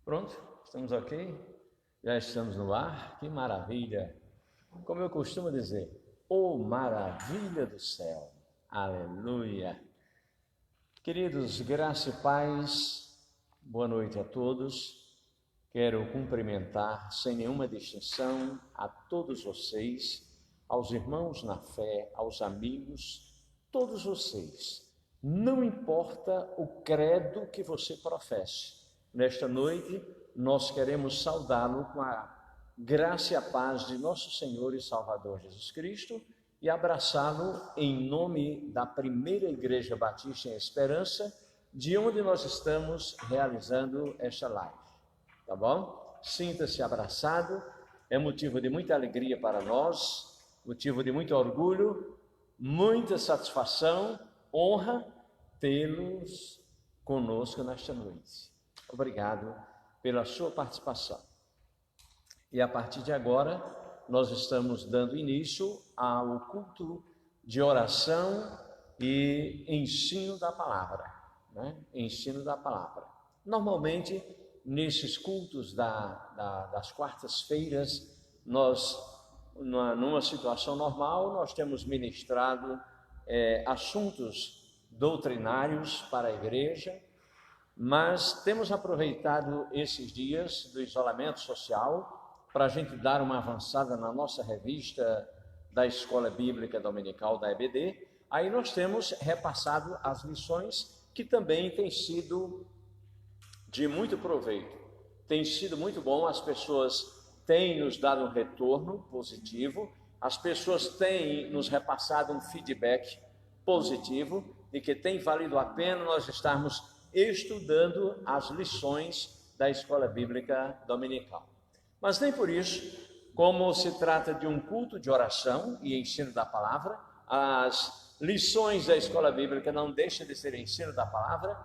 Pronto? Estamos ok? Já estamos no ar? Que maravilha! Como eu costumo dizer, ô maravilha do céu! Aleluia! Queridos, graça e paz, boa noite a todos. Quero cumprimentar, sem nenhuma distinção, a todos vocês, aos irmãos na fé, aos amigos, todos vocês. Não importa o credo que você professe. Nesta noite, nós queremos saudá-lo com a graça e a paz de nosso Senhor e Salvador Jesus Cristo e abraçá-lo em nome da primeira Igreja Batista em Esperança, de onde nós estamos realizando esta live. Tá bom? Sinta-se abraçado, é motivo de muita alegria para nós, motivo de muito orgulho, muita satisfação, honra tê-los conosco nesta noite. Obrigado pela sua participação. E a partir de agora, nós estamos dando início ao culto de oração e ensino da palavra, né? Ensino da palavra. Normalmente, nesses cultos das quartas-feiras, nós, numa situação normal, nós temos ministrado assuntos doutrinários para a igreja, mas temos aproveitado esses dias do isolamento social para a gente dar uma avançada na nossa revista da Escola Bíblica Dominical da EBD. Aí nós temos repassado as lições que também têm sido de muito proveito. Tem sido muito bom, as pessoas têm nos dado um retorno positivo, as pessoas têm nos repassado um feedback positivo de que tem valido a pena nós estarmos estudando as lições da Escola Bíblica Dominical. Mas nem por isso, como se trata de um culto de oração e ensino da palavra, as lições da Escola Bíblica não deixam de ser ensino da palavra,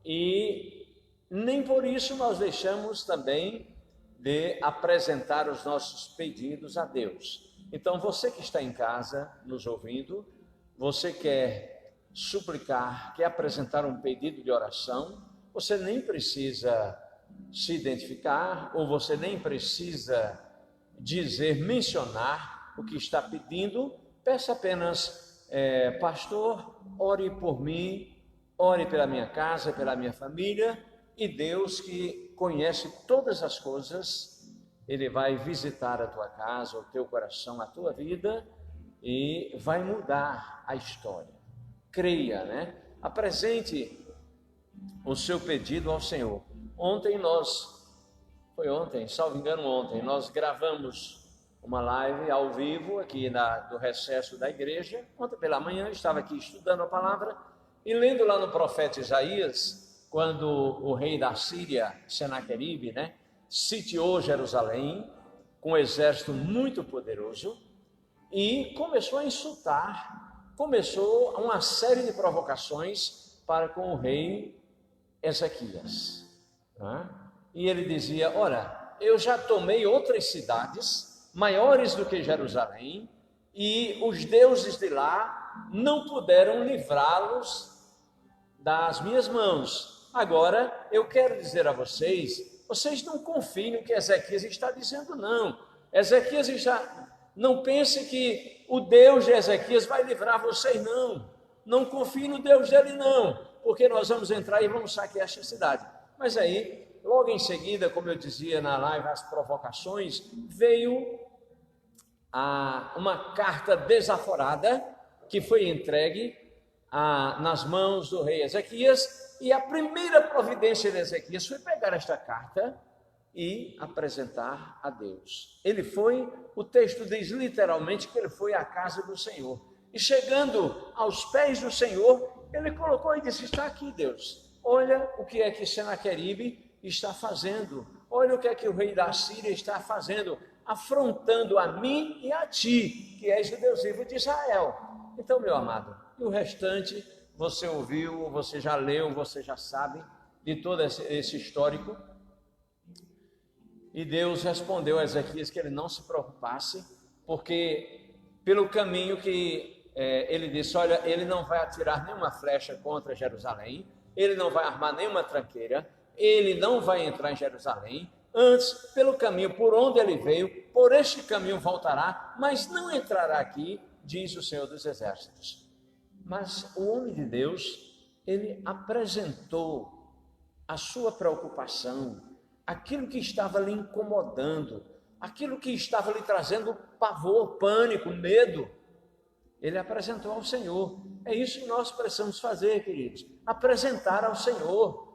e nem por isso nós deixamos também de apresentar os nossos pedidos a Deus. Então, você que está em casa nos ouvindo, você quer suplicar, quer apresentar um pedido de oração, você nem precisa se identificar, ou você nem precisa mencionar o que está pedindo. Peça apenas, pastor, ore por mim, ore pela minha casa, pela minha família, e Deus, que conhece todas as coisas, Ele vai visitar a tua casa, o teu coração, a tua vida, e vai mudar a história. Creia, né? Apresente o seu pedido ao Senhor. Salvo engano ontem, nós gravamos uma live ao vivo aqui do recesso da igreja. Ontem pela manhã estava aqui estudando a palavra e lendo lá no profeta Isaías, quando o rei da Síria, Senaqueribe, né, sitiou Jerusalém com um exército muito poderoso e começou a insultar, começou uma série de provocações para com o rei Ezequias, né? E ele dizia: olha, eu já tomei outras cidades maiores do que Jerusalém, e os deuses de lá não puderam livrá-los das minhas mãos. Agora eu quero dizer a vocês, vocês não confiem no que Ezequias está dizendo, não. Não pense que o Deus de Ezequias vai livrar vocês, não. Não confie no Deus dele, não, porque nós vamos entrar e vamos saquear esta cidade. Mas aí, logo em seguida, como eu dizia na live, as provocações, veio uma carta desaforada que foi entregue nas mãos do rei Ezequias, e a primeira providência de Ezequias foi pegar esta carta e apresentar a Deus. O texto diz literalmente que ele foi à casa do Senhor, e chegando aos pés do Senhor, ele colocou e disse: está aqui, Deus, olha o que é que Senaqueribe está fazendo, olha o que é que o rei da Síria está fazendo, afrontando a mim e a ti, que és o Deus vivo de Israel. Então, meu amado, e o restante você ouviu, você já leu, você já sabe de todo esse histórico. E Deus respondeu a Ezequias que ele não se preocupasse, porque pelo caminho que ele disse: olha, ele não vai atirar nenhuma flecha contra Jerusalém, ele não vai armar nenhuma tranqueira, ele não vai entrar em Jerusalém, antes, pelo caminho por onde ele veio, por este caminho voltará, mas não entrará aqui, diz o Senhor dos Exércitos. Mas o homem de Deus, ele apresentou a sua preocupação, aquilo que estava lhe incomodando, aquilo que estava lhe trazendo pavor, pânico, medo. Ele apresentou ao Senhor. É isso que nós precisamos fazer, queridos. Apresentar ao Senhor.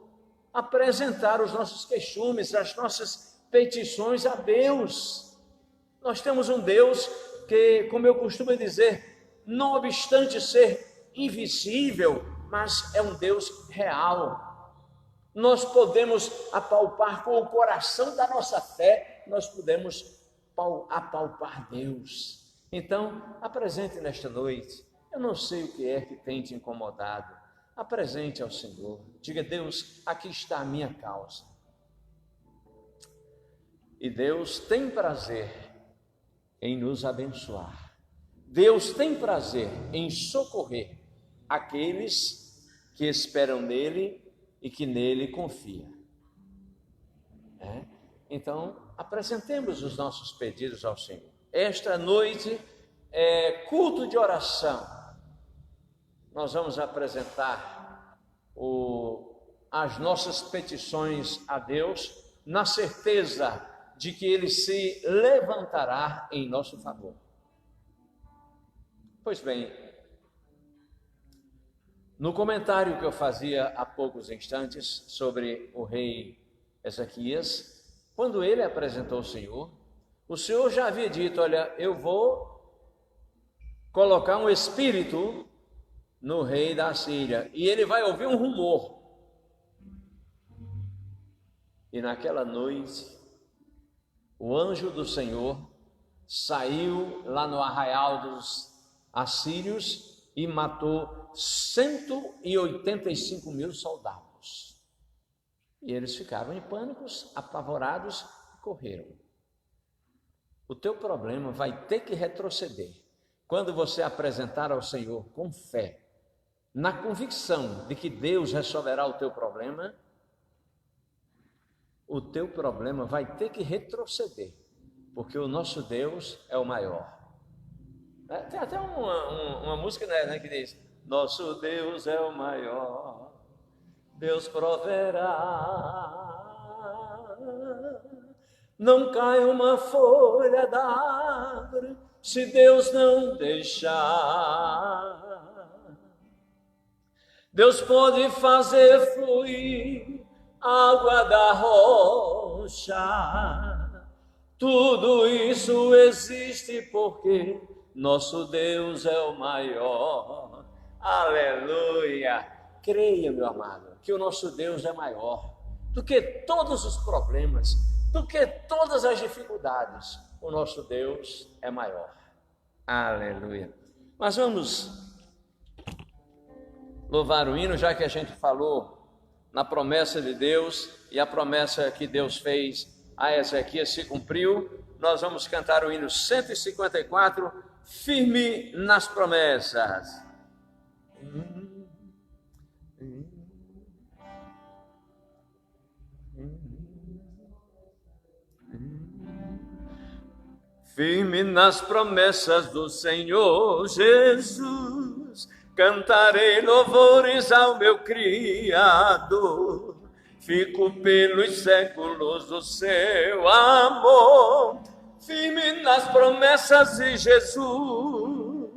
Apresentar os nossos queixumes, as nossas petições a Deus. Nós temos um Deus que, como eu costumo dizer, não obstante ser invisível, mas é um Deus real. Nós podemos apalpar com o coração da nossa fé, nós podemos apalpar Deus. Então, apresente nesta noite. Eu não sei o que é que tem te incomodado. Apresente ao Senhor. Diga: Deus, aqui está a minha causa. E Deus tem prazer em nos abençoar. Deus tem prazer em socorrer aqueles que esperam nele e que nele confiam. Então, apresentemos os nossos pedidos ao Senhor. Esta noite é culto de oração. Nós vamos apresentar as nossas petições a Deus, na certeza de que Ele se levantará em nosso favor. Pois bem, no comentário que eu fazia há poucos instantes sobre o rei Ezequias, quando ele apresentou o Senhor já havia dito: olha, eu vou colocar um espírito no rei da Síria, e ele vai ouvir um rumor. E naquela noite, o anjo do Senhor saiu lá no arraial dos assírios e matou 185 mil soldados. E eles ficaram em pânicos, apavorados e correram. O teu problema vai ter que retroceder quando você apresentar ao Senhor com fé, na convicção de que Deus resolverá o teu problema. O teu problema vai ter que retroceder, porque o nosso Deus é o maior. Tem até uma música, né, que diz: nosso Deus é o maior, Deus proverá. Não cai uma folha da árvore se Deus não deixar. Deus pode fazer fluir água da rocha. Tudo isso existe porque nosso Deus é o maior. Aleluia! Creia, meu amado, que o nosso Deus é maior do que todos os problemas, do que todas as dificuldades. O nosso Deus é maior. Aleluia! Mas vamos louvar o hino, já que a gente falou na promessa de Deus, e a promessa que Deus fez a Ezequias se cumpriu. Nós vamos cantar o hino 154, firme nas promessas. Firme nas promessas do Senhor Jesus, cantarei louvores ao meu Criador. Fico pelos séculos do seu amor, firme nas promessas de Jesus.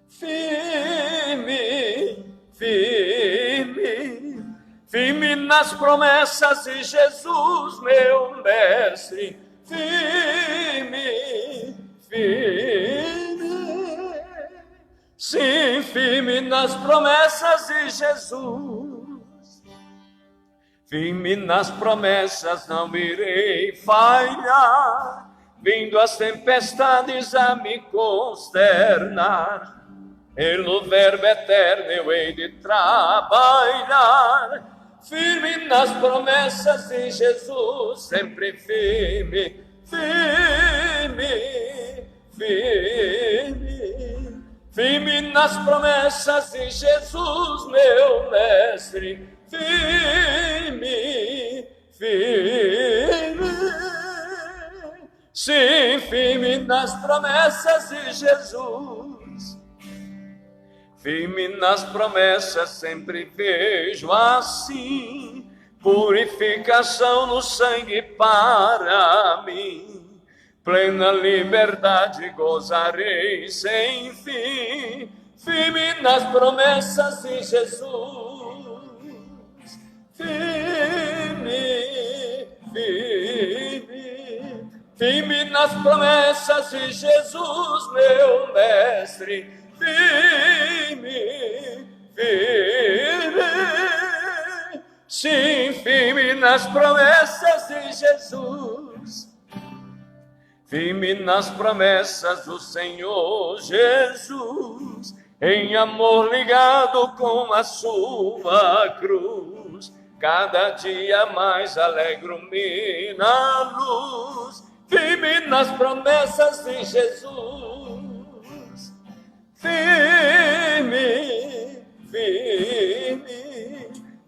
Firme, firme, firme nas promessas de Jesus, meu mestre. Firme, firme, sim, firme nas promessas de Jesus. Firme nas promessas, não irei falhar, vindo as tempestades a me consternar. Pelo verbo eterno eu hei de trabalhar. Firme nas promessas de Jesus, sempre firme, firme, firme, firme nas promessas de Jesus, meu mestre, firme, firme. Sim, firme nas promessas de Jesus. Firme nas promessas, sempre vejo assim. Purificação no sangue para mim. Plena liberdade gozarei sem fim. Firme nas promessas de Jesus. Firme, firme. Firme nas promessas de Jesus, meu mestre. Firme, firme. Sim, firme nas promessas de Jesus. Firme nas promessas do Senhor Jesus. Em amor ligado com a sua cruz. Cada dia mais alegro-me na luz. Firme nas promessas de Jesus. Firme, firme.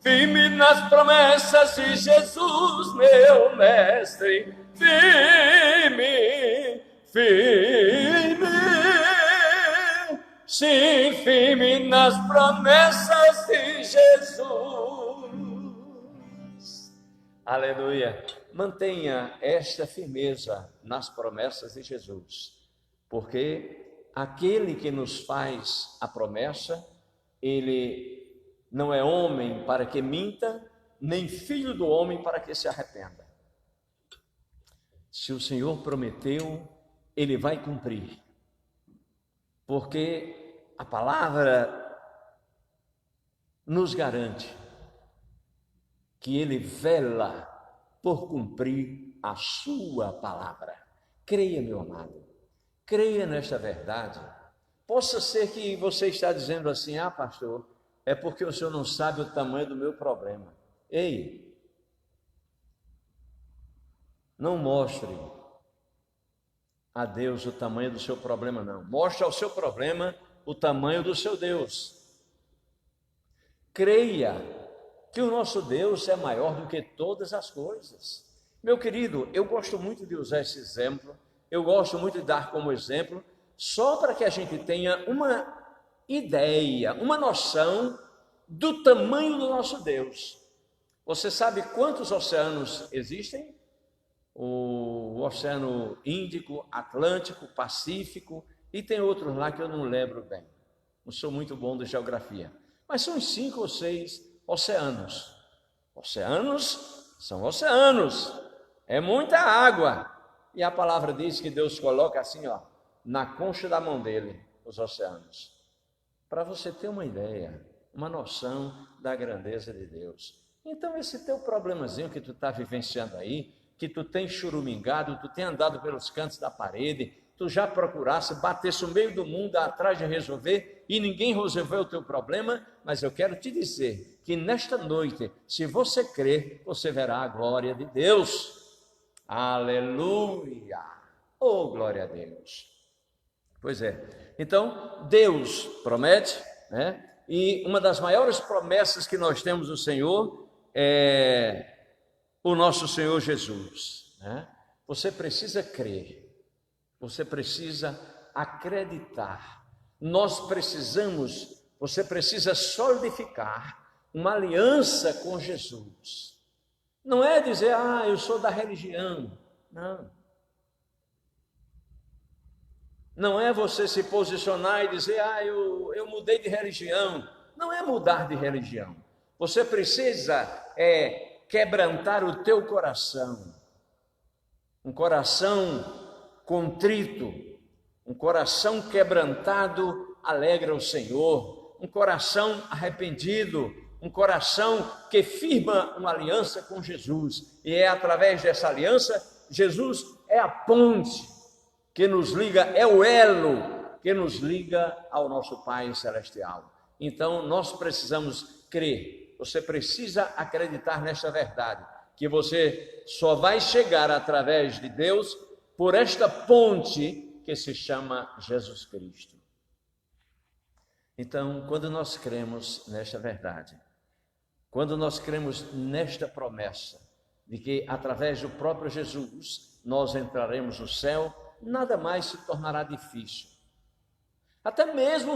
Firme nas promessas de Jesus, meu mestre. Firme, firme. Sim, firme nas promessas de Jesus. Aleluia. Mantenha esta firmeza nas promessas de Jesus, porque aquele que nos faz a promessa, ele não é homem para que minta, nem filho do homem para que se arrependa. Se o Senhor prometeu, ele vai cumprir, porque a palavra nos garante que ele vela por cumprir a sua palavra. Creia, meu amado, creia nesta verdade. Possa ser que você está dizendo assim: ah, pastor, é porque o senhor não sabe o tamanho do meu problema. Ei, não mostre a Deus o tamanho do seu problema, não. Mostre ao seu problema o tamanho do seu Deus. Creia que o nosso Deus é maior do que todas as coisas. Meu querido, eu gosto muito de usar esse exemplo, eu gosto muito de dar como exemplo, só para que a gente tenha uma ideia, uma noção do tamanho do nosso Deus. Você sabe quantos oceanos existem? O Oceano Índico, Atlântico, Pacífico, e tem outros lá que eu não lembro bem. Não sou muito bom de geografia. Mas são 5 ou 6 oceanos. Oceanos são oceanos. É muita água. E a palavra diz que Deus coloca assim, ó, na concha da mão dele, os oceanos. Para você ter uma ideia, uma noção da grandeza de Deus. Então esse teu problemazinho que tu está vivenciando aí, que tu tem churumingado, tu tem andado pelos cantos da parede, tu já procurasse, batesse no meio do mundo atrás de resolver e ninguém resolveu o teu problema, mas eu quero te dizer que nesta noite, se você crer, você verá a glória de Deus. Aleluia! Oh, glória a Deus! Pois é, então Deus promete, né? E uma das maiores promessas que nós temos do Senhor é o nosso Senhor Jesus, né? Você precisa crer, você precisa acreditar, você precisa solidificar uma aliança com Jesus. Não é dizer, ah, eu sou da religião, não. Não é você se posicionar e dizer, ah, eu mudei de religião. Não é mudar de religião. Você precisa quebrantar o teu coração. Um coração contrito, um coração quebrantado alegra o Senhor. Um coração arrependido, um coração que firma uma aliança com Jesus. E é através dessa aliança, Jesus é a ponte que nos liga, é o elo que nos liga ao nosso Pai Celestial. Então, nós precisamos crer, você precisa acreditar nesta verdade, que você só vai chegar através de Deus por esta ponte que se chama Jesus Cristo. Então, quando nós cremos nesta verdade, quando nós cremos nesta promessa, de que através do próprio Jesus nós entraremos no céu, nada mais se tornará difícil. Até mesmo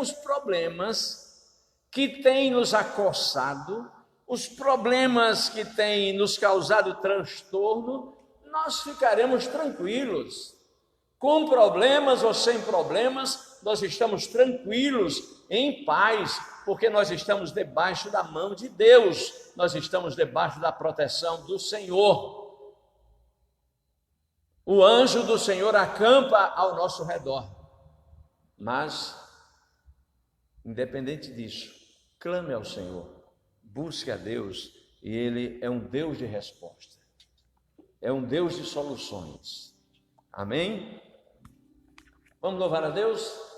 os problemas que têm nos acossado, os problemas que têm nos causado transtorno, nós ficaremos tranquilos. Com problemas ou sem problemas, nós estamos tranquilos, em paz, porque nós estamos debaixo da mão de Deus, nós estamos debaixo da proteção do Senhor. O anjo do Senhor acampa ao nosso redor. Mas, independente disso, clame ao Senhor, busque a Deus, e Ele é um Deus de resposta, é um Deus de soluções. Amém? Vamos louvar a Deus?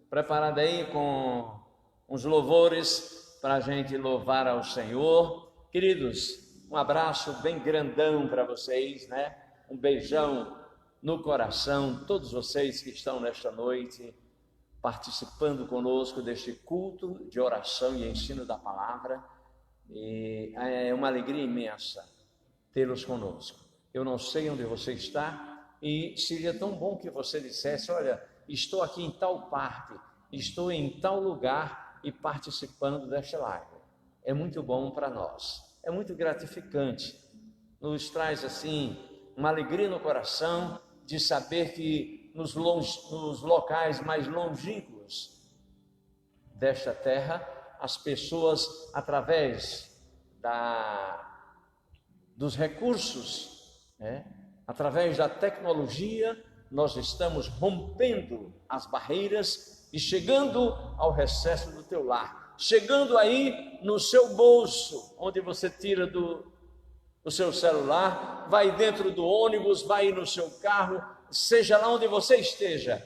Preparado aí com uns louvores para a gente louvar ao Senhor. Queridos, um abraço bem grandão para vocês, né? Um beijão no coração, todos vocês que estão nesta noite participando conosco deste culto de oração e ensino da palavra. E é uma alegria imensa tê-los conosco. Eu não sei onde você está, e seria tão bom que você dissesse: olha, estou aqui em tal parte, estou em tal lugar e participando desta live. É muito bom para nós, é muito gratificante, nos traz assim uma alegria no coração de saber que nos locais mais longínquos desta terra, as pessoas, através dos recursos, através da tecnologia, nós estamos rompendo as barreiras e chegando ao recesso do teu lar, chegando aí no seu bolso, onde você tira do seu celular, vai dentro do ônibus, vai no seu carro, seja lá onde você esteja,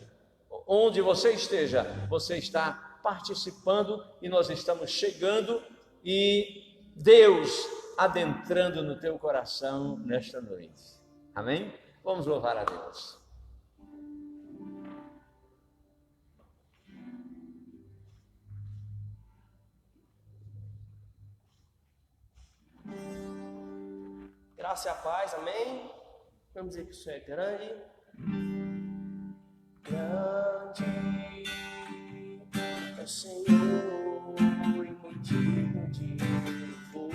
você está participando, e nós estamos chegando, e Deus adentrando no teu coração nesta noite. Amém? Vamos louvar a Deus. Graça e a paz, amém? Vamos dizer que o Senhor é grande. Grande é o Senhor e muito de louvor.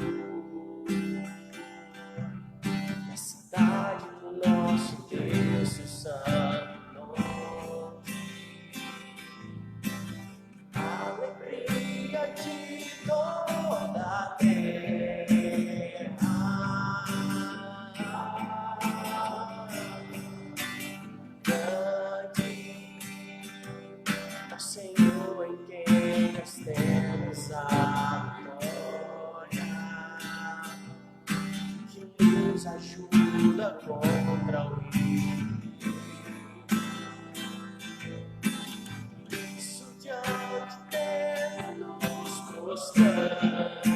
Na cidade do nosso Deus, seu santo nome. Alegria de toda a terra. Temos a vitória que nos ajuda contra o inimigo. Isso diante dele nos prostramos.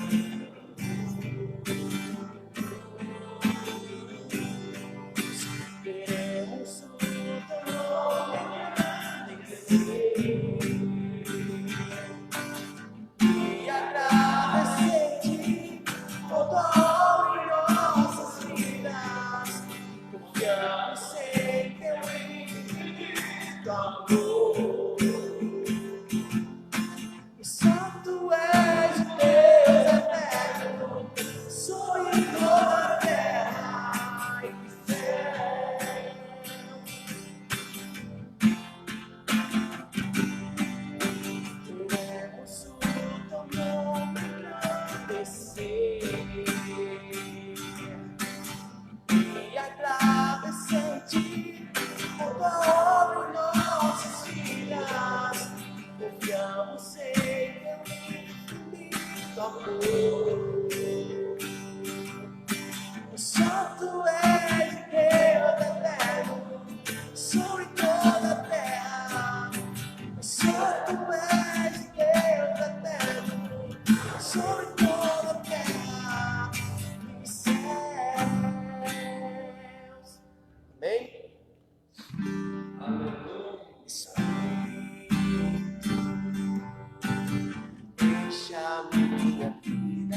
Queremos o teu nome agradecer. Santo és Deus eterno, sonho toda a terra e céu. Queremos o teu nome agradecer e agradecer-te por tua obra em nossas vidas. Confiamos em teu infinito amor. Santo és Deus eterno, sobre toda a terra. Santo és Deus eterno, sobre toda a terra e céus. Amém? Aleluia. Deixa minha vida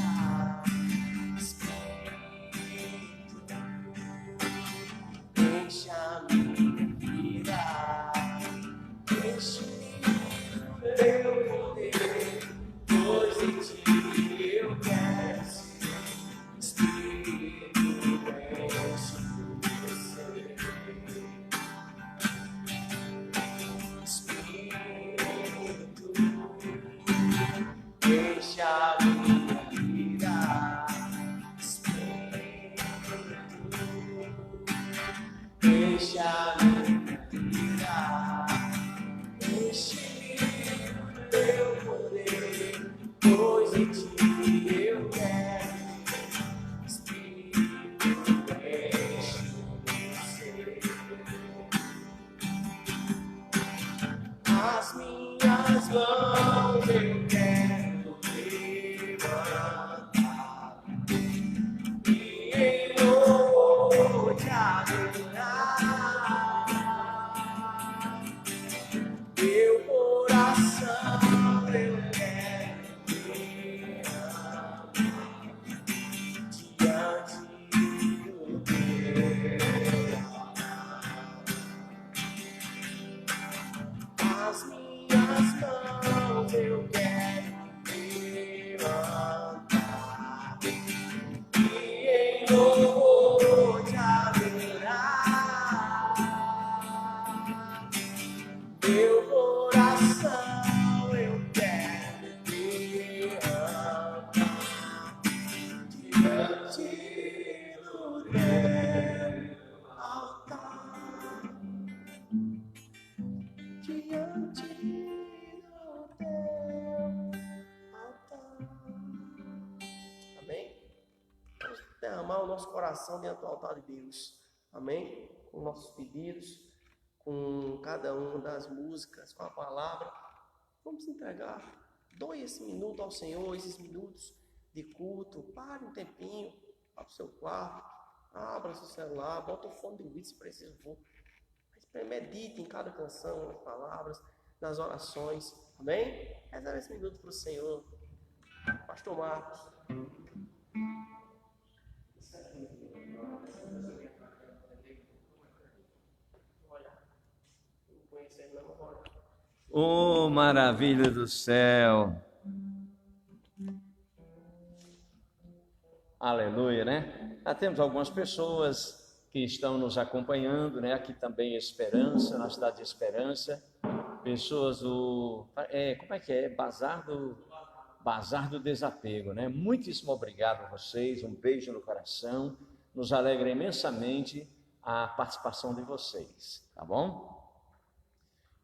no teu altar, diante do teu altar. Amém? Vamos derramar o nosso coração diante do altar de Deus. Amém? Com nossos pedidos, com cada uma das músicas, com a palavra. Vamos entregar. Doe esse minuto ao Senhor, esses minutos de culto. Pare um tempinho, vá para o seu quarto, abra seu celular, bota o fone de ouvido se preciso for. Mas medite em cada canção, nas palavras, nas orações. Amém? Reserve esse minuto para o Senhor. Pastor Marcos. Oh, maravilha do céu! Aleluia, né? Já temos algumas pessoas que estão nos acompanhando, né? Aqui também Esperança, na cidade de Esperança. Pessoas do... como é que é? Bazar do Desapego, né? Muitíssimo obrigado a vocês, um beijo no coração. Nos alegra imensamente a participação de vocês, tá bom?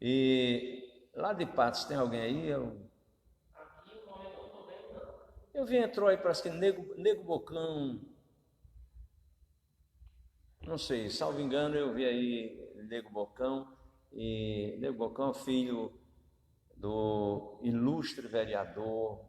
E lá de Patos tem alguém aí? Eu vi, entrou aí, parece que Nego Bocão. Não sei, salvo engano, eu vi aí Nego Bocão. E Nego Bocão é filho do ilustre vereador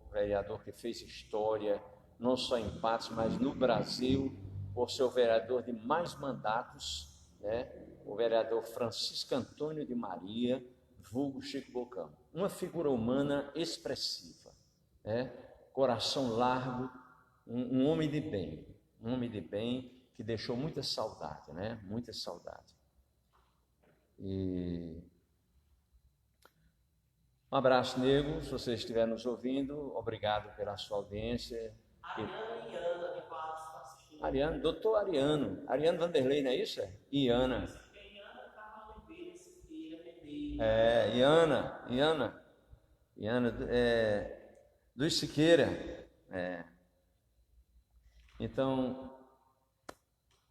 que fez história, não só em Patos, mas no Brasil, por ser o vereador de mais mandatos, né? O vereador Francisco Antônio de Maria, vulgo Chico Bocão. Uma figura humana expressiva, né? Coração largo, um homem de bem, que deixou muita saudade, né? Muita saudade. E um abraço, Nego, se você estiver nos ouvindo, obrigado pela sua audiência. Ariano e Ana de Patos está assistindo. Ariano Vanderlei, não é isso? Iana. Iana dos Siqueira. Então,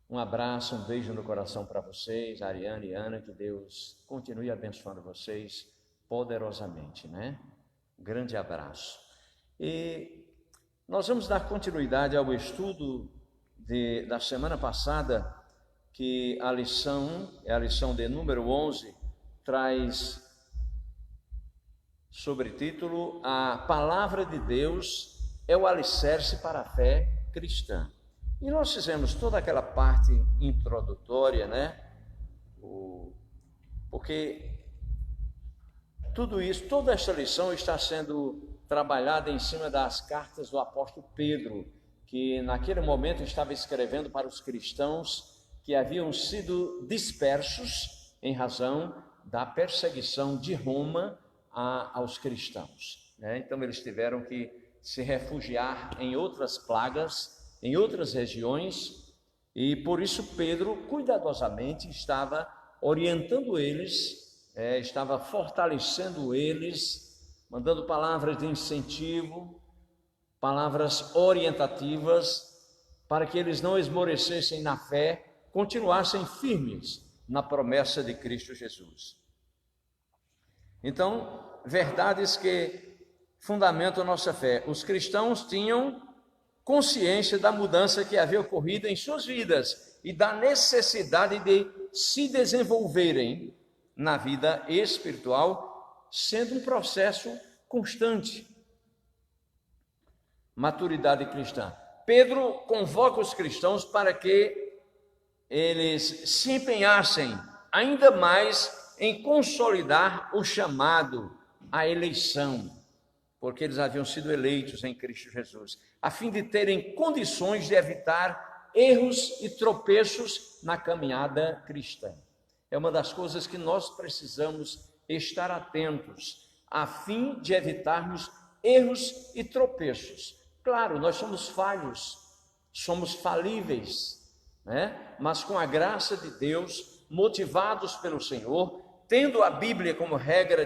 um abraço, um beijo no coração para vocês, Ariana e Ana, que Deus continue abençoando vocês poderosamente, né? Um grande abraço. E nós vamos dar continuidade ao estudo da semana passada, que a lição é a lição de número 11, traz sobre título: A Palavra de Deus é o alicerce para a fé cristã. E nós fizemos toda aquela parte introdutória, né? Porque tudo isso, toda esta lição está sendo trabalhada em cima das cartas do apóstolo Pedro, que naquele momento estava escrevendo para os cristãos que haviam sido dispersos em razão da perseguição de Roma aos cristãos, né? Então eles tiveram que se refugiar em outras plagas, em outras regiões, e por isso Pedro cuidadosamente estava orientando eles, estava fortalecendo eles, mandando palavras de incentivo, palavras orientativas, para que eles não esmorecessem na fé, continuassem firmes na promessa de Cristo Jesus. Então, verdades que fundamentam a nossa fé. Os cristãos tinham consciência da mudança que havia ocorrido em suas vidas e da necessidade de se desenvolverem na vida espiritual, sendo um processo constante. Maturidade cristã. Pedro convoca os cristãos para que eles se empenhassem ainda mais em consolidar o chamado, a eleição, porque eles haviam sido eleitos em Cristo Jesus, a fim de terem condições de evitar erros e tropeços na caminhada cristã. É uma das coisas que nós precisamos estar atentos, a fim de evitarmos erros e tropeços. Claro, nós somos falhos, somos falíveis, né? Mas com a graça de Deus, motivados pelo Senhor, tendo a Bíblia como regra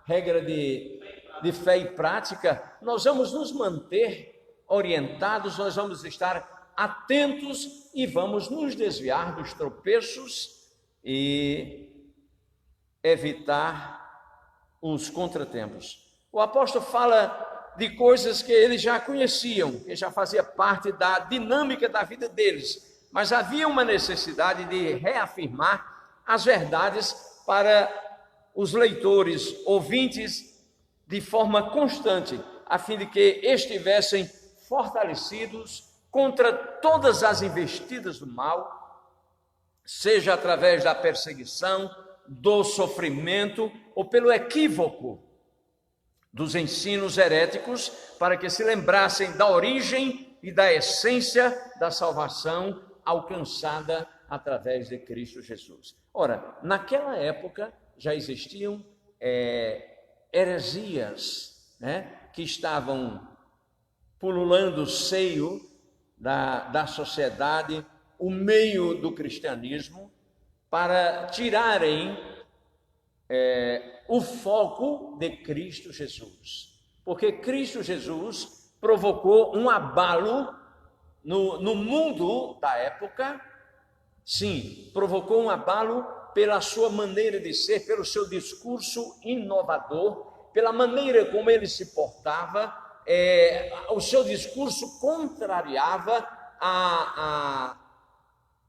regra de fé e prática, nós vamos nos manter orientados, nós vamos estar atentos e vamos nos desviar dos tropeços e evitar os contratempos. O apóstolo fala de coisas que eles já conheciam, que já fazia parte da dinâmica da vida deles, mas havia uma necessidade de reafirmar as verdades para os leitores, ouvintes, de forma constante, a fim de que estivessem fortalecidos contra todas as investidas do mal, seja através da perseguição, do sofrimento ou pelo equívoco dos ensinos heréticos, para que se lembrassem da origem e da essência da salvação alcançada através de Cristo Jesus. Ora, naquela época já existiam heresias, que estavam pululando o seio da sociedade, o meio do cristianismo, para tirarem o foco de Cristo Jesus. Porque Cristo Jesus provocou um abalo no mundo da época. Sim, provocou um abalo pela sua maneira de ser, pelo seu discurso inovador, pela maneira como ele se portava. O seu discurso contrariava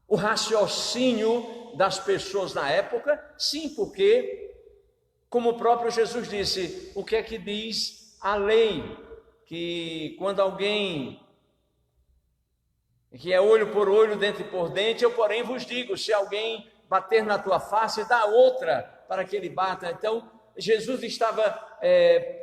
o raciocínio das pessoas na época. Sim, porque, como o próprio Jesus disse, o que é que diz a lei? Que quando alguém, que é olho por olho, dente por dente, eu porém vos digo, se alguém bater na tua face, dá outra para que ele bata. Então, Jesus estava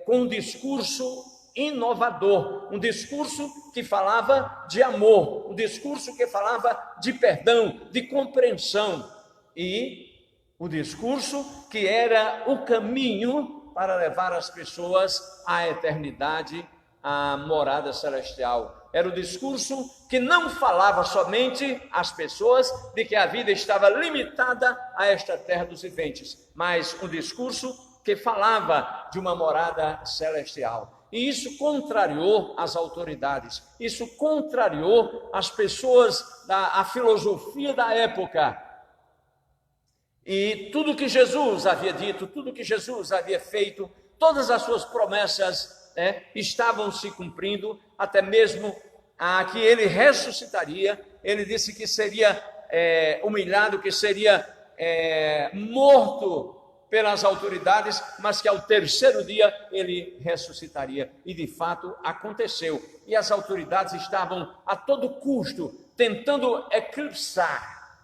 com um discurso inovador, um discurso que falava de amor, um discurso que falava de perdão, de compreensão, e o discurso que era o caminho para levar as pessoas à eternidade, à morada celestial. Era o discurso que não falava somente às pessoas de que a vida estava limitada a esta terra dos viventes, mas um discurso que falava de uma morada celestial. E isso contrariou as autoridades, isso contrariou as pessoas, a filosofia da época. E tudo que Jesus havia dito, tudo que Jesus havia feito, todas as suas promessas estavam se cumprindo, até mesmo a que ele ressuscitaria. Ele disse que seria humilhado, que seria morto pelas autoridades, mas que ao terceiro dia ele ressuscitaria. E de fato aconteceu. E as autoridades estavam a todo custo tentando eclipsar,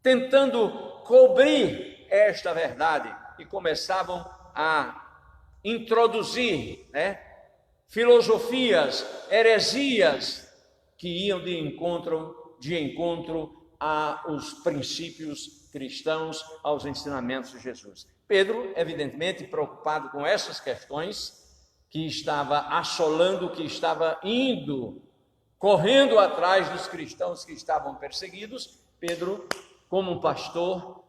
tentando cobrir esta verdade, e começavam a introduzir filosofias, heresias que iam de encontro aos princípios cristãos, aos ensinamentos de Jesus. Pedro, evidentemente, preocupado com essas questões, que estava assolando, que estava correndo atrás dos cristãos que estavam perseguidos. Pedro, como um pastor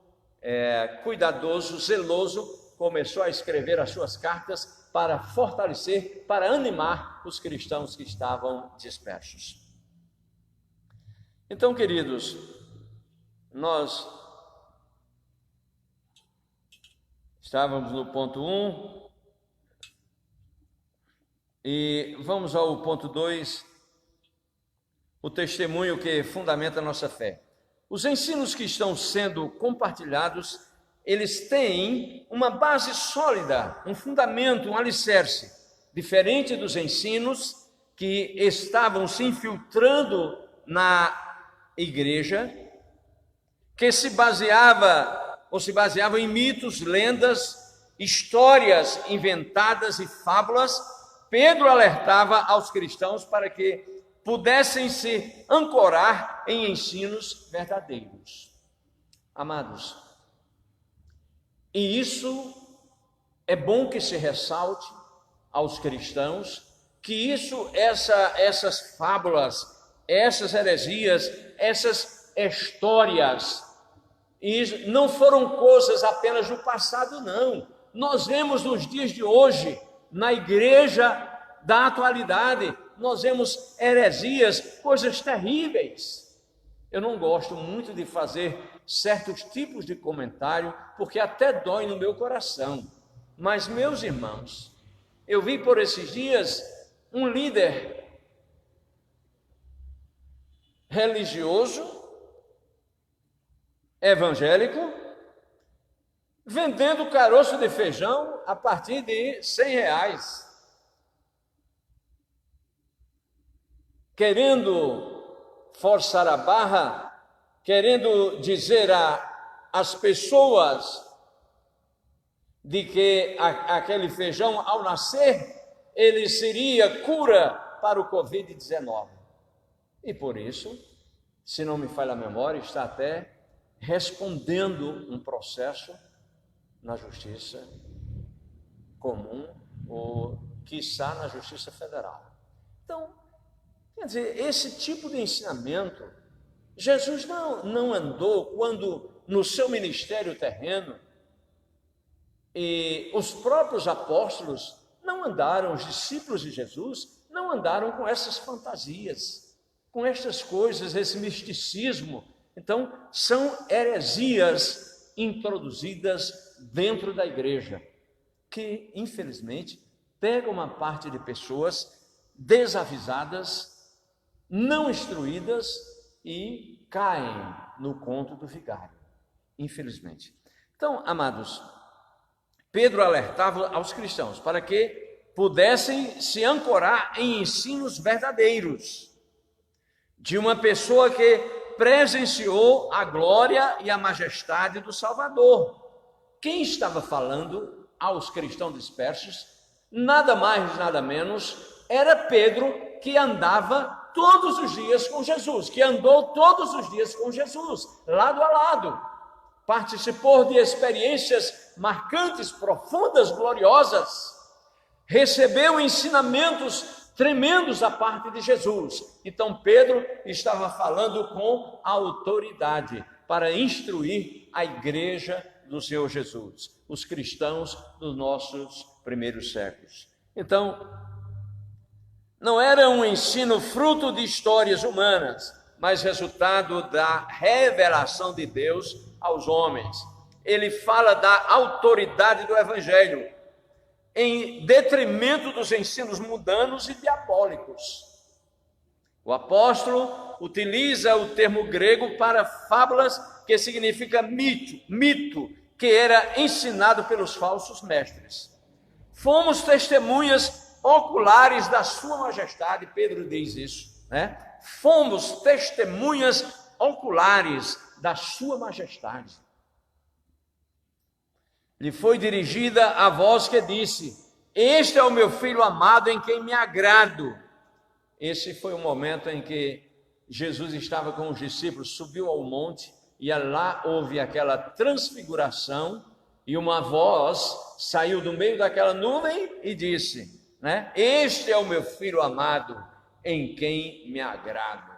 cuidadoso, zeloso, começou a escrever as suas cartas para fortalecer, para animar os cristãos que estavam dispersos. Então, queridos, nós estávamos no ponto 1 e vamos ao ponto 2, o testemunho que fundamenta a nossa fé. Os ensinos que estão sendo compartilhados, eles têm uma base sólida, um fundamento, um alicerce, diferente dos ensinos que estavam se infiltrando na igreja, que se baseavam em mitos, lendas, histórias inventadas e fábulas. Pedro alertava aos cristãos para que pudessem se ancorar em ensinos verdadeiros. Amados, e isso é bom que se ressalte aos cristãos, que essas fábulas, essas heresias, essas histórias, e não foram coisas apenas do passado, não. Nós vemos nos dias de hoje, na igreja da atualidade. Nós vemos heresias, coisas terríveis. Eu não gosto muito de fazer certos tipos de comentário, porque até dói no meu coração. Mas, meus irmãos, eu vi por esses dias um líder religioso, evangélico, vendendo caroço de feijão a partir de R$100, querendo forçar a barra, querendo dizer às pessoas de que aquele feijão, ao nascer, ele seria cura para o Covid-19. E por isso, se não me falha a memória, está até respondendo um processo na justiça comum ou, quiçá, na justiça federal. Então, quer dizer, esse tipo de ensinamento, Jesus não andou quando no seu ministério terreno, e os próprios apóstolos não andaram, os discípulos de Jesus não andaram com essas fantasias, com estas coisas, esse misticismo. Então, são heresias introduzidas dentro da igreja, que, infelizmente, pegam uma parte de pessoas desavisadas, não instruídas e caem no conto do vigário, infelizmente. Então, amados, Pedro alertava aos cristãos para que pudessem se ancorar em ensinos verdadeiros de uma pessoa que presenciou a glória e a majestade do Salvador. Quem estava falando aos cristãos dispersos, nada mais, nada menos, era Pedro, que andava todos os dias com Jesus, que andou todos os dias com Jesus, lado a lado. Participou de experiências marcantes, profundas, gloriosas, recebeu ensinamentos tremendos da parte de Jesus. Então Pedro estava falando com autoridade para instruir a igreja do Senhor Jesus, os cristãos dos nossos primeiros séculos. Então, não era um ensino fruto de histórias humanas, mas resultado da revelação de Deus aos homens. Ele fala da autoridade do Evangelho, em detrimento dos ensinos mundanos e diabólicos. O apóstolo utiliza o termo grego para fábulas, que significa mito, que era ensinado pelos falsos mestres. Fomos testemunhas oculares da sua majestade, Pedro diz isso, né? Fomos testemunhas oculares da sua majestade. Lhe foi dirigida a voz que disse: este é o meu filho amado em quem me agrado. Esse foi o momento em que Jesus estava com os discípulos, subiu ao monte, e lá houve aquela transfiguração, e uma voz saiu do meio daquela nuvem e disse, né? Este é o meu filho amado em quem me agrado.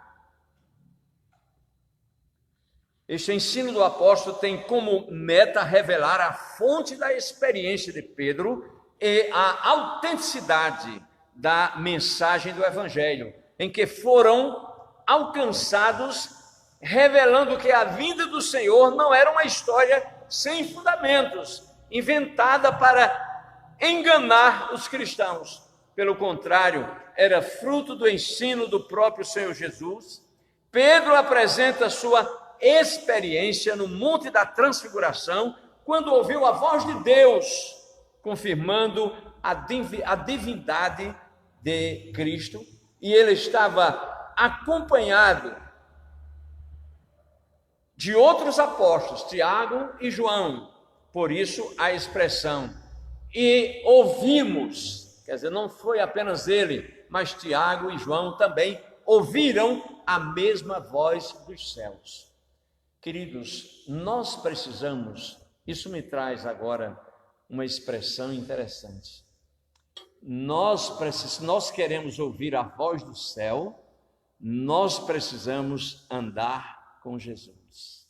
Este ensino do apóstolo tem como meta revelar a fonte da experiência de Pedro e a autenticidade da mensagem do Evangelho, em que foram alcançados, revelando que a vinda do Senhor não era uma história sem fundamentos, inventada para enganar os cristãos. Pelo contrário, era fruto do ensino do próprio Senhor Jesus. Pedro apresenta sua experiência no Monte da Transfiguração, quando ouviu a voz de Deus, confirmando a divindade de Cristo, e ele estava acompanhado de outros apóstolos, Tiago e João, por isso a expressão, e ouvimos, quer dizer, não foi apenas ele, mas Tiago e João também ouviram a mesma voz dos céus. Queridos, nós precisamos, isso me traz agora uma expressão interessante. Nós queremos ouvir a voz do céu, nós precisamos andar com Jesus.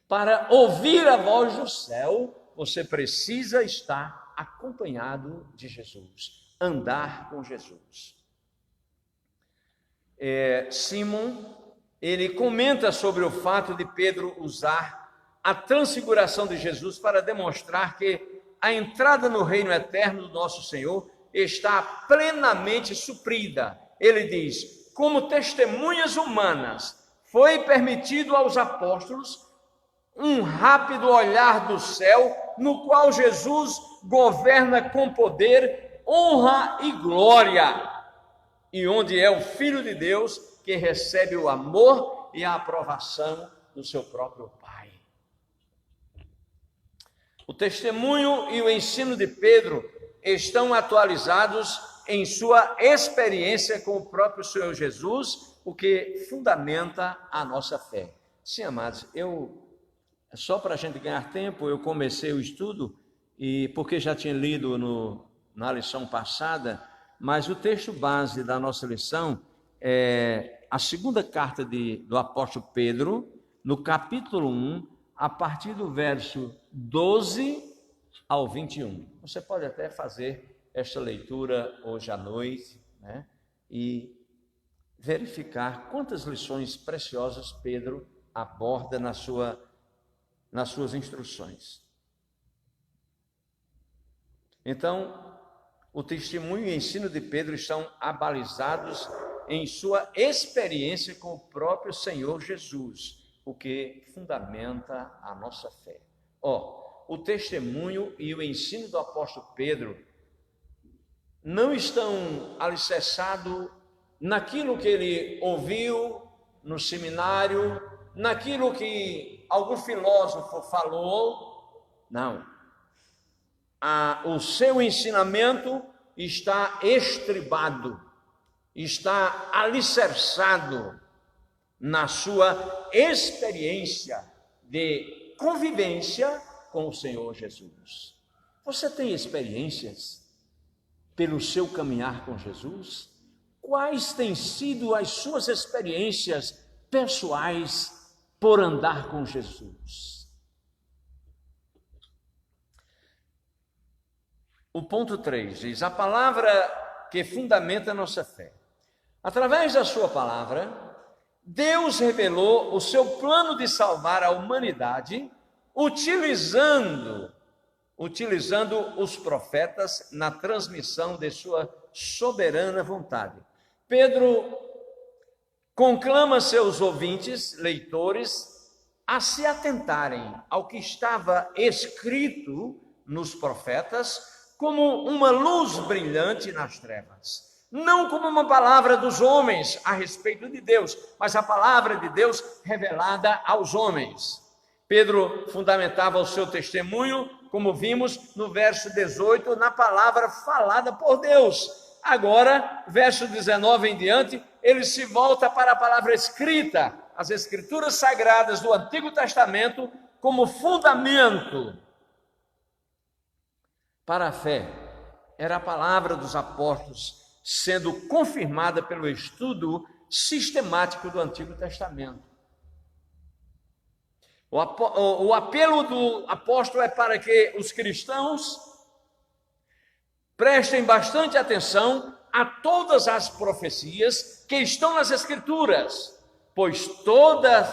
Para ouvir a voz do céu, você precisa estar acompanhado de Jesus, andar com Jesus. Simon, ele comenta sobre o fato de Pedro usar a transfiguração de Jesus para demonstrar que a entrada no reino eterno do nosso Senhor está plenamente suprida. Ele diz: como testemunhas humanas, foi permitido aos apóstolos um rápido olhar do céu, no qual Jesus governa com poder, honra e glória, e onde é o Filho de Deus que recebe o amor e a aprovação do seu próprio Pai. O testemunho e o ensino de Pedro estão atualizados em sua experiência com o próprio Senhor Jesus, o que fundamenta a nossa fé. Sim, amados, só para a gente ganhar tempo, eu comecei o estudo, e porque já tinha lido na lição passada, mas o texto base da nossa lição é a segunda carta do apóstolo Pedro, no capítulo 1, a partir do verso 12 ao 21. Você pode até fazer esta leitura hoje à noite, né? E verificar quantas lições preciosas Pedro aborda nas suas instruções. Então, o testemunho e ensino de Pedro estão abalizados em sua experiência com o próprio Senhor Jesus, o que fundamenta a nossa fé. O testemunho e o ensino do apóstolo Pedro não estão alicerçados naquilo que ele ouviu no seminário, naquilo que algum filósofo falou. Não. O seu ensinamento está estribado, está alicerçado na sua experiência de convivência com o Senhor Jesus. Você tem experiências pelo seu caminhar com Jesus? Quais têm sido as suas experiências pessoais por andar com Jesus? O ponto 3 diz: a palavra que fundamenta a nossa fé. Através da sua palavra, Deus revelou o seu plano de salvar a humanidade, utilizando os profetas na transmissão de sua soberana vontade. Pedro conclama seus ouvintes, leitores, a se atentarem ao que estava escrito nos profetas como uma luz brilhante nas trevas. Não como uma palavra dos homens a respeito de Deus, mas a palavra de Deus revelada aos homens. Pedro fundamentava o seu testemunho, como vimos no verso 18, na palavra falada por Deus. Agora, verso 19 em diante, ele se volta para a palavra escrita, as escrituras sagradas do Antigo Testamento, como fundamento para a fé. Era a palavra dos apóstolos sendo confirmada pelo estudo sistemático do Antigo Testamento. O apelo do apóstolo é para que os cristãos prestem bastante atenção a todas as profecias que estão nas Escrituras, pois todas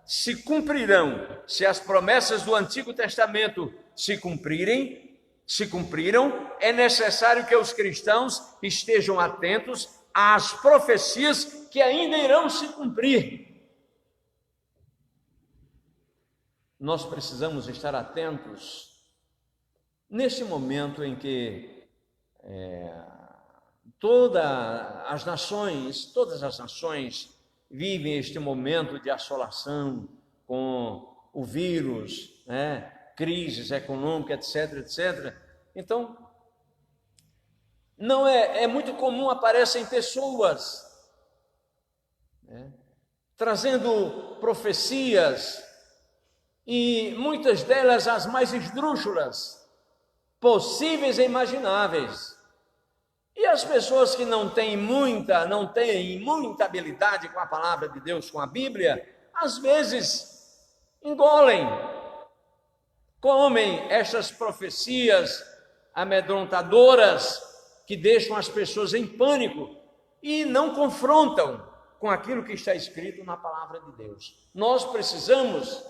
se cumprirão. Se as promessas do Antigo Testamento se cumpriram, é necessário que os cristãos estejam atentos às profecias que ainda irão se cumprir. Nós precisamos estar atentos nesse momento em que todas as nações vivem este momento de assolação com o vírus, crises econômicas, etc. Então, não é muito comum aparecem pessoas trazendo profecias, e muitas delas as mais esdrúxulas possíveis e imagináveis. E as pessoas que não têm muita habilidade com a palavra de Deus, com a Bíblia, às vezes engolem, comem estas profecias amedrontadoras, que deixam as pessoas em pânico e não confrontam com aquilo que está escrito na palavra de Deus. Nós precisamos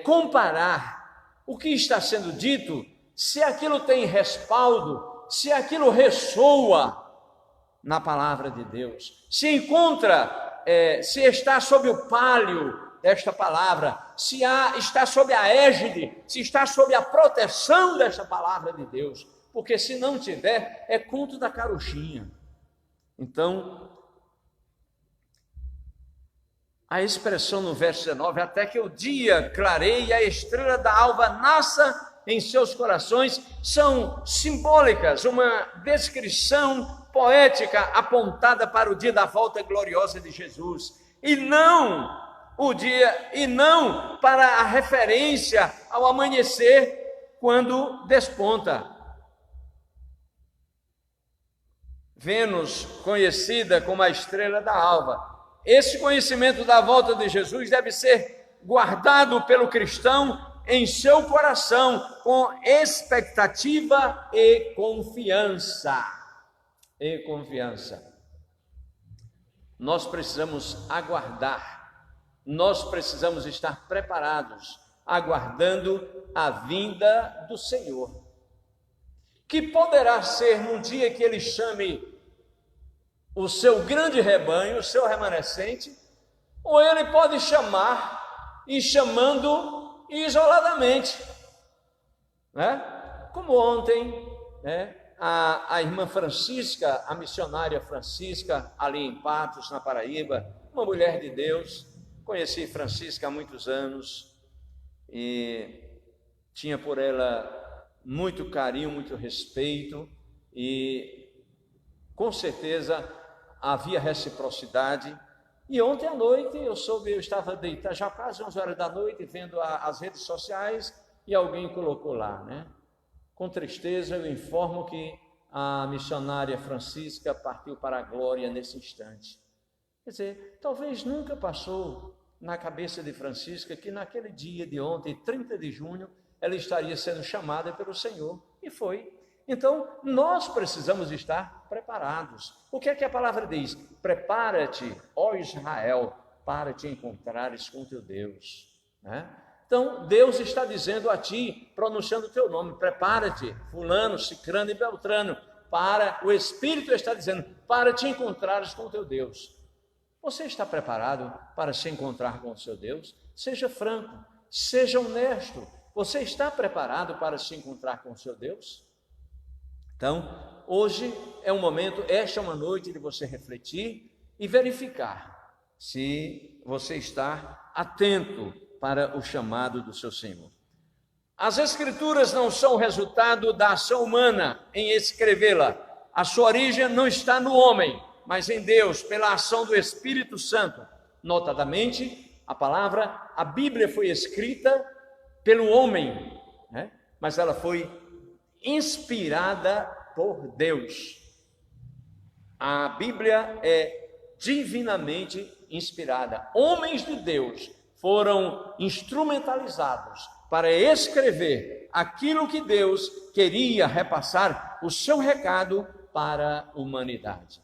comparar o que está sendo dito, se aquilo tem respaldo, se aquilo ressoa na palavra de Deus, se está sob o pálio desta palavra, está sob a égide, se está sob a proteção desta palavra de Deus, porque se não tiver, é conto da carochinha. Então, a expressão no verso 19, até que o dia clareie e a estrela da alva nasça em seus corações, são simbólicas, uma descrição poética apontada para o dia da volta gloriosa de Jesus, e não para a referência ao amanhecer quando desponta. Vênus, conhecida como a estrela da alva. Esse conhecimento da volta de Jesus deve ser guardado pelo cristão em seu coração com expectativa e confiança. Nós precisamos aguardar. Nós precisamos estar preparados, aguardando a vinda do Senhor, que poderá ser num dia que Ele chame o seu grande rebanho, o seu remanescente, ou Ele pode chamar, e chamando isoladamente, como ontem, a irmã Francisca, a missionária Francisca, ali em Patos, na Paraíba, uma mulher de Deus. Conheci Francisca há muitos anos e tinha por ela muito carinho, muito respeito, e com certeza havia reciprocidade. E ontem à noite eu estava deitado, já quase 11 horas da noite, vendo as redes sociais, e alguém colocou lá, Com tristeza eu informo que a missionária Francisca partiu para a glória nesse instante. Quer dizer, talvez nunca passou na cabeça de Francisca que naquele dia de ontem, 30 de junho, ela estaria sendo chamada pelo Senhor, e foi. Então, nós precisamos estar preparados. O que é que a palavra diz? Prepara-te, ó Israel, para te encontrares com teu Deus. Então, Deus está dizendo a ti, pronunciando o teu nome, prepara-te, fulano, cicrano e beltrano, o Espírito está dizendo, para te encontrares com teu Deus. Você está preparado para se encontrar com o seu Deus? Seja franco, seja honesto. Você está preparado para se encontrar com o seu Deus? Então, hoje é um momento, esta é uma noite de você refletir e verificar se você está atento para o chamado do seu Senhor. As Escrituras não são resultado da ação humana em escrevê-la. A sua origem não está no homem, mas em Deus, pela ação do Espírito Santo. Notadamente, a Bíblia foi escrita pelo homem, mas ela foi inspirada por Deus. A Bíblia é divinamente inspirada. Homens de Deus foram instrumentalizados para escrever aquilo que Deus queria repassar, o seu recado para a humanidade.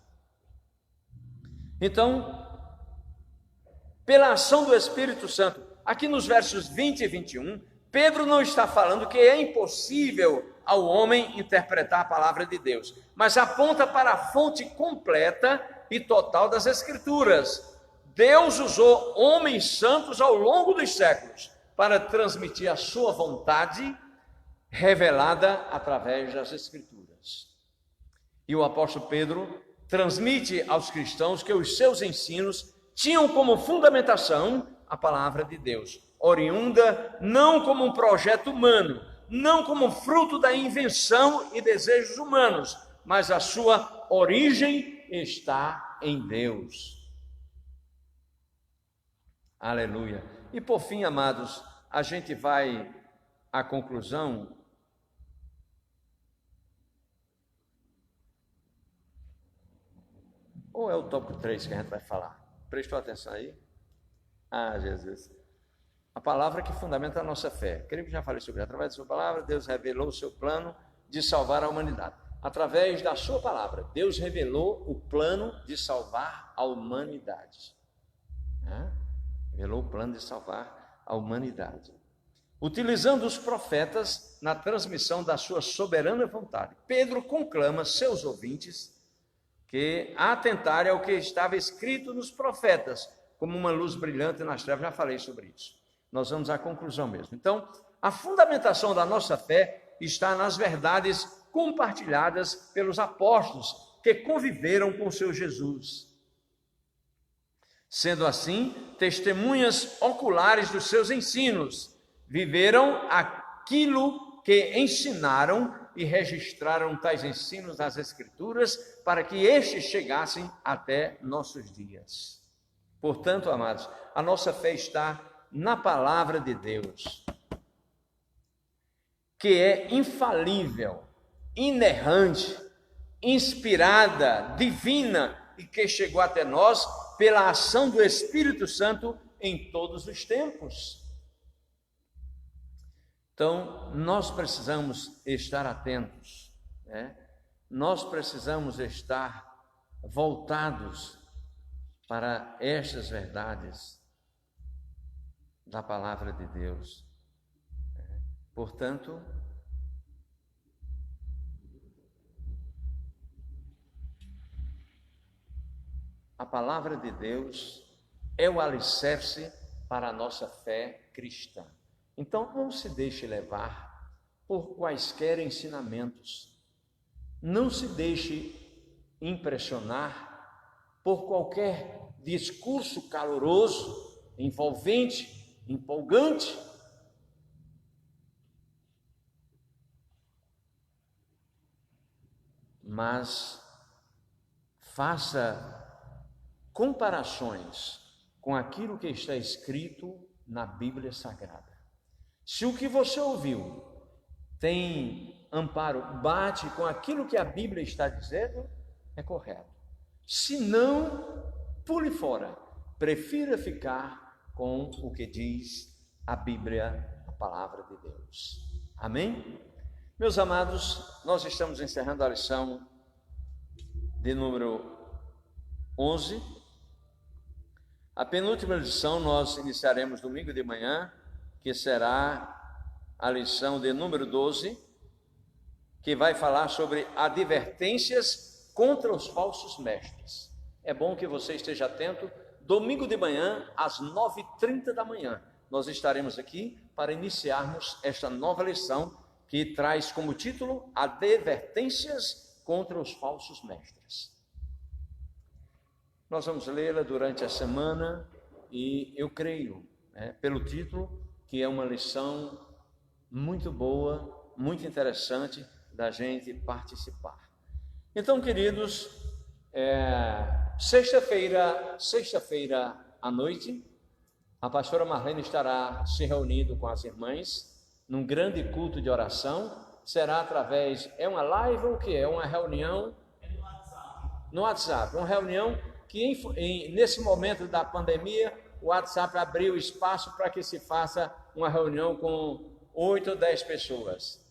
Então, pela ação do Espírito Santo, aqui nos versos 20 e 21, Pedro não está falando que é impossível ao homem interpretar a palavra de Deus, mas aponta para a fonte completa e total das Escrituras. Deus usou homens santos ao longo dos séculos para transmitir a sua vontade revelada através das Escrituras. E o apóstolo Pedro transmite aos cristãos que os seus ensinos tinham como fundamentação a palavra de Deus, oriunda não como um projeto humano, não como fruto da invenção e desejos humanos, mas a sua origem está em Deus. Aleluia. E por fim, amados, a gente vai à conclusão. Ou é o tópico 3 que a gente vai falar? Prestou atenção aí? Ah, Jesus. a palavra que fundamenta a nossa fé. Creio que já falei sobre isso. Através da sua palavra, Deus revelou o seu plano de salvar a humanidade. Através da sua palavra, Deus revelou o plano de salvar a humanidade. Revelou o plano de salvar a humanidade. Utilizando os profetas na transmissão da sua soberana vontade, Pedro conclama seus ouvintes que atentarem ao que estava escrito nos profetas, como uma luz brilhante nas trevas. Já falei sobre isso. Nós vamos à conclusão mesmo. Então, a fundamentação da nossa fé está nas verdades compartilhadas pelos apóstolos que conviveram com o seu Jesus. Sendo assim, testemunhas oculares dos seus ensinos, viveram aquilo que ensinaram e registraram tais ensinos nas Escrituras para que estes chegassem até nossos dias. Portanto, amados, a nossa fé está na palavra de Deus, que é infalível, inerrante, inspirada, divina e que chegou até nós pela ação do Espírito Santo em todos os tempos. Então, nós precisamos estar atentos, Nós precisamos estar voltados para estas verdades da palavra de Deus. Portanto, a palavra de Deus é o alicerce para a nossa fé cristã. Então, não se deixe levar por quaisquer ensinamentos. Não se deixe impressionar por qualquer discurso caloroso, envolvente, empolgante. Mas faça comparações com aquilo que está escrito na Bíblia Sagrada. Se o que você ouviu tem amparo, bate com aquilo que a Bíblia está dizendo, é correto. Se não, pule fora. Prefira ficar com o que diz a Bíblia, a palavra de Deus. Amém? Meus amados, nós estamos encerrando a lição de número 11. A penúltima lição nós iniciaremos domingo de manhã, que será a lição de número 12, que vai falar sobre advertências contra os falsos mestres. É bom que você esteja atento. Domingo de manhã, às 9h30 da manhã, nós estaremos aqui para iniciarmos esta nova lição, que traz como título Advertências contra os falsos mestres. Nós vamos lê-la durante a semana e eu creio, pelo título, que é uma lição muito boa, muito interessante da gente participar. Então, queridos, sexta-feira à noite, a pastora Marlene estará se reunindo com as irmãs num grande culto de oração. Será através, é uma live ou o que é? Uma reunião? No WhatsApp. Uma reunião que nesse momento da pandemia, o WhatsApp abriu espaço para que se faça uma reunião com 8 ou 10 pessoas,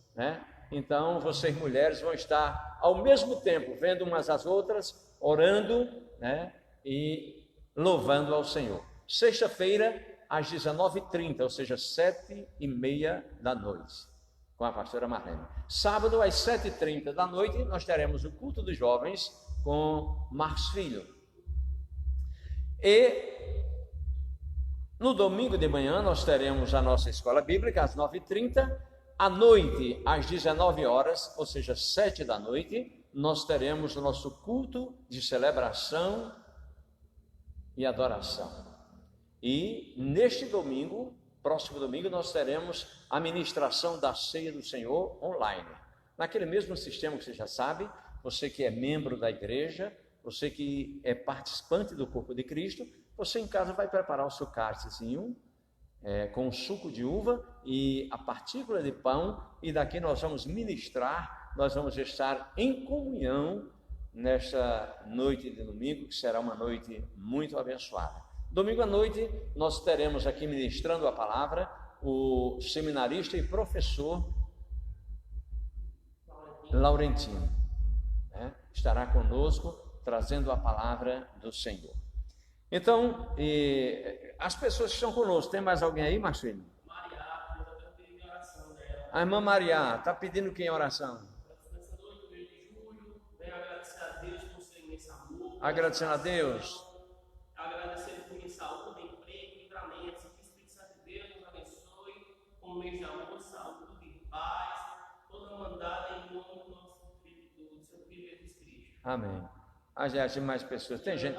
Então, vocês mulheres vão estar ao mesmo tempo vendo umas às outras, orando, e louvando ao Senhor. Sexta-feira, às 19h30, ou seja, 7h30 da noite, com a pastora Marlene. Sábado, às 7h30 da noite, nós teremos o culto dos jovens com Marcos Filho. E no domingo de manhã, nós teremos a nossa escola bíblica, às 9h30. À noite, às 19h, ou seja, 7 da noite, nós teremos o nosso culto de celebração e adoração. E neste domingo, próximo domingo, nós teremos a ministração da Ceia do Senhor online. Naquele mesmo sistema que você já sabe, você que é membro da igreja, você que é participante do corpo de Cristo, você em casa vai preparar o seu cálicezinho, com o suco de uva e a partícula de pão, e daqui nós vamos ministrar, nós vamos estar em comunhão nesta noite de domingo, que será uma noite muito abençoada. Domingo à noite nós teremos aqui ministrando a palavra o seminarista e professor Laurentino, né? Estará conosco trazendo a palavra do Senhor. Então, as pessoas que estão conosco, tem mais alguém aí, Marcelo? A irmã Maria está pedindo quem em oração? Agradecendo a Deus. Agradecendo por saúde, emprego, livramento, que o Espírito Santo de Deus nos abençoe, com um mês de amor, saúde e paz, toda mandada em nome do nosso filho, do seu filho Jesus Cristo. Amém. Já tem mais pessoas. Tem gente.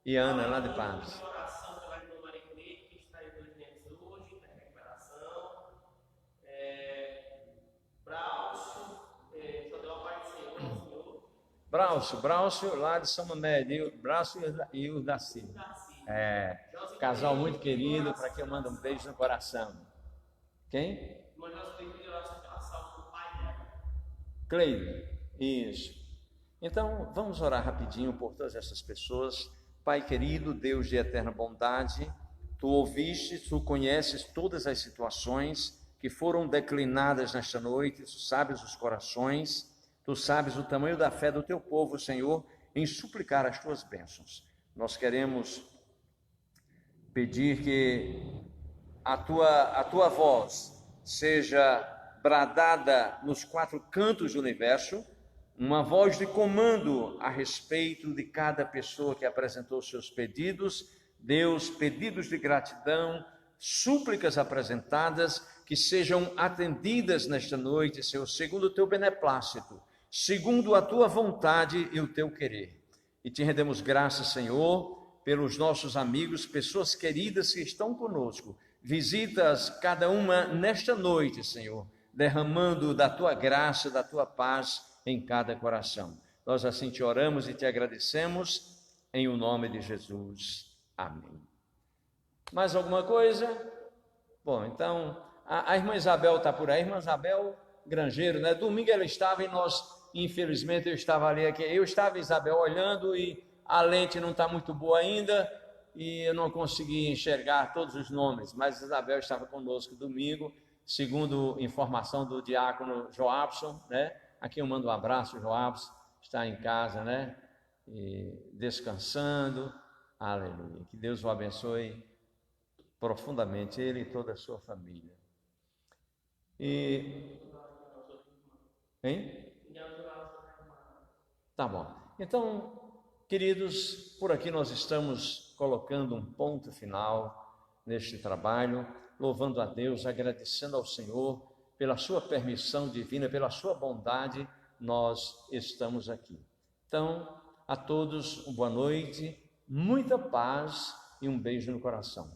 E Ana, lá de Paz. Oração pela irmã Maria Cleide, que está em 2 meses hoje, está em recuperação. Braucio, só deu a paz do Senhor. Braucio, lá de São Mamede, Braucio e o Daci. Casal muito querido, para quem eu mando um beijo no coração. Quem? Cleide, isso. Então, vamos orar rapidinho por todas essas pessoas. Pai querido, Deus de eterna bondade, Tu ouviste, Tu conheces todas as situações que foram declinadas nesta noite, Tu sabes os corações, Tu sabes o tamanho da fé do Teu povo, Senhor, em suplicar as Tuas bênçãos. Nós queremos pedir que a tua voz seja bradada nos 4 cantos do universo, uma voz de comando a respeito de cada pessoa que apresentou seus pedidos. Deus, pedidos de gratidão, súplicas apresentadas, que sejam atendidas nesta noite, Senhor, segundo o Teu beneplácito, segundo a Tua vontade e o Teu querer. E Te rendemos graças, Senhor, pelos nossos amigos, pessoas queridas que estão conosco. Visita-as cada uma nesta noite, Senhor, derramando da Tua graça, da Tua paz em cada coração. Nós assim Te oramos e Te agradecemos, em o nome de Jesus. Amém. Mais alguma coisa? Bom, então, a irmã Isabel está por aí. Irmã Isabel Grangeiro, né? Domingo ela estava e nós, infelizmente, eu estava ali, eu estava, Isabel, olhando e a lente não está muito boa ainda e eu não consegui enxergar todos os nomes, mas Isabel estava conosco domingo, segundo informação do diácono Joabson, né? Aqui eu mando um abraço, Joabson, está em casa, né? E descansando, aleluia. Que Deus o abençoe profundamente, ele e toda a sua família. Hein? Tá bom. Então, queridos, por aqui nós estamos colocando um ponto final neste trabalho, louvando a Deus, agradecendo ao Senhor pela sua permissão divina, pela sua bondade, nós estamos aqui. Então, a todos, uma boa noite, muita paz e um beijo no coração.